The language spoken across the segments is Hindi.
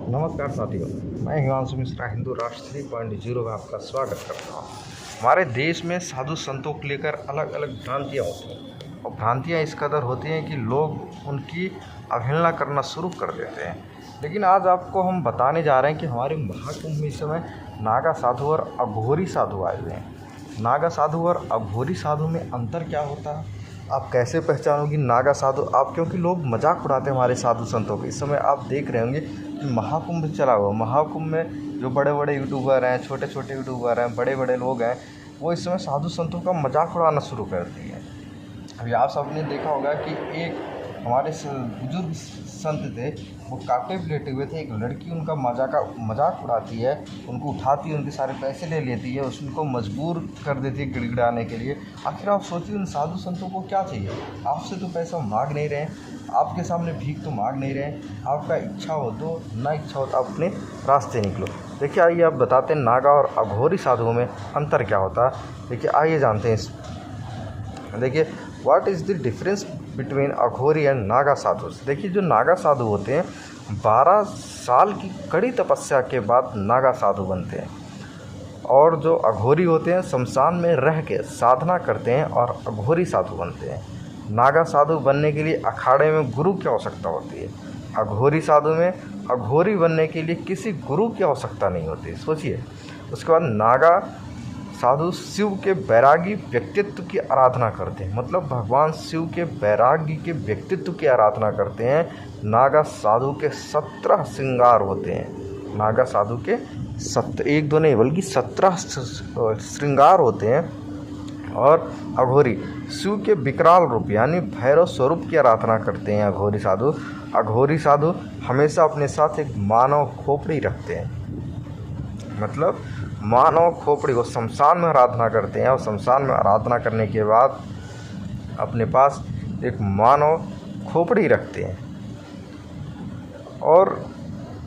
नमस्कार साथियों, मैं हिमांशु मिश्रा हिंदू राष्ट्र 3.0 में आपका स्वागत करता हूँ। हमारे देश में साधु संतों को लेकर अलग अलग भ्रांतियाँ होती हैं और भ्रांतियाँ इस कदर होती हैं कि लोग उनकी अवहेलना करना शुरू कर देते हैं। लेकिन आज आपको हम बताने जा रहे हैं कि हमारे महाकुंभ में इस समय नागा साधु और अघोरी साधु आए हुए हैं। नागा साधु और अघोरी साधु में अंतर क्या होता है, आप कैसे पहचानोगे नागा साधु? आप क्योंकि लोग मजाक उड़ाते हैं हमारे साधु संतों के। इस समय आप देख रहे होंगे कि महाकुंभ चला हुआ, महाकुंभ में जो बड़े बड़े यूट्यूबर हैं, छोटे छोटे यूट्यूबर हैं, बड़े बड़े लोग हैं, वो इस समय साधु संतों का मजाक उड़ाना शुरू कर दिए हैं। अभी आप सबने देखा होगा कि एक हमारे बुजुर्ग संत थे, वो कांटे पे लेटे हुए थे। एक लड़की उनका मजाक उड़ाती है, उनको उठाती है, उनके सारे पैसे ले लेती है, उनको मजबूर कर देती है गिड़गिड़ाने के लिए। आखिर आप सोचिए, उन साधु संतों को क्या चाहिए? आपसे तो पैसा मांग नहीं रहे हैं, आपके सामने भीख तो मांग नहीं रहे हैं। आपका इच्छा हो तो, ना इच्छा हो तो आप अपने रास्ते निकलो। देखिए, आइए आप बताते हैं नागा और अघोरी साधुओं में अंतर क्या होता है। देखिए, आइए जानते हैं देखिए, what is the difference between Aghori and Naga sadhu. देखिए, जो नागा साधु होते हैं 12 साल की कड़ी तपस्या के बाद नागा साधु बनते हैं, और जो अघोरी होते हैं शमशान में रह के साधना करते हैं और अघोरी साधु बनते हैं। नागा साधु बनने के लिए अखाड़े में गुरु की आवश्यकता होती है। अघोरी साधु में अघोरी बनने के लिए किसी गुरु की आवश्यकता नहीं होती। सोचिए, उसके बाद नागा साधु शिव के बैरागी व्यक्तित्व की आराधना करते हैं, मतलब भगवान शिव के बैरागी के व्यक्तित्व की आराधना करते हैं। नागा साधु के 17 श्रृंगार होते हैं। नागा साधु के 1 2 नहीं बल्कि 17 श्रृंगार होते हैं। और अघोरी शिव के विकराल रूप यानी भैरव स्वरूप की आराधना करते हैं। अघोरी साधु हमेशा अपने साथ एक मानव खोपड़ी रखते हैं, मतलब मानव खोपड़ी को शमशान में आराधना करते हैं, और शमशान में आराधना करने के बाद अपने पास एक मानव खोपड़ी रखते हैं। और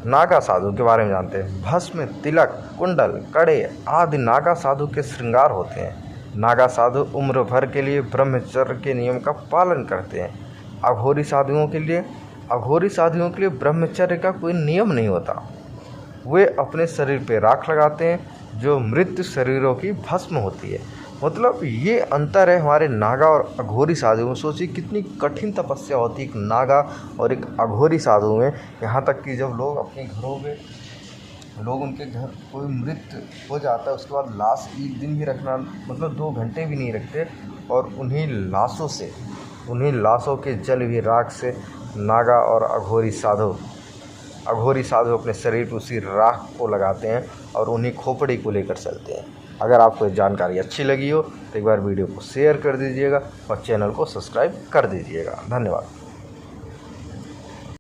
नागा साधु के बारे में जानते हैं। भस्म, तिलक, कुंडल, कड़े आदि नागा साधु के श्रृंगार होते हैं। नागा साधु उम्र भर के लिए ब्रह्मचर्य के नियम का पालन करते हैं। अघोरी साधुओं के लिए ब्रह्मचर्य का कोई नियम नहीं होता। वे अपने शरीर पे राख लगाते हैं जो मृत शरीरों की भस्म होती है। मतलब ये अंतर है हमारे नागा और अघोरी साधु में। सोचिए कितनी कठिन तपस्या होती है एक नागा और एक अघोरी साधु में। यहाँ तक कि जब लोग अपने घरों में, लोग उनके घर कोई मृत हो जाता है, उसके बाद लाश 1 दिन भी रखना, मतलब 2 घंटे भी नहीं रखते, और उन्हीं लाशों के जल भी राख से नागा और अघोरी साधु अपने शरीर पर उसी राख को लगाते हैं और उन्हीं खोपड़ी को लेकर चलते हैं। अगर आपको ये जानकारी अच्छी लगी हो तो एक बार वीडियो को शेयर कर दीजिएगा और चैनल को सब्सक्राइब कर दीजिएगा। धन्यवाद।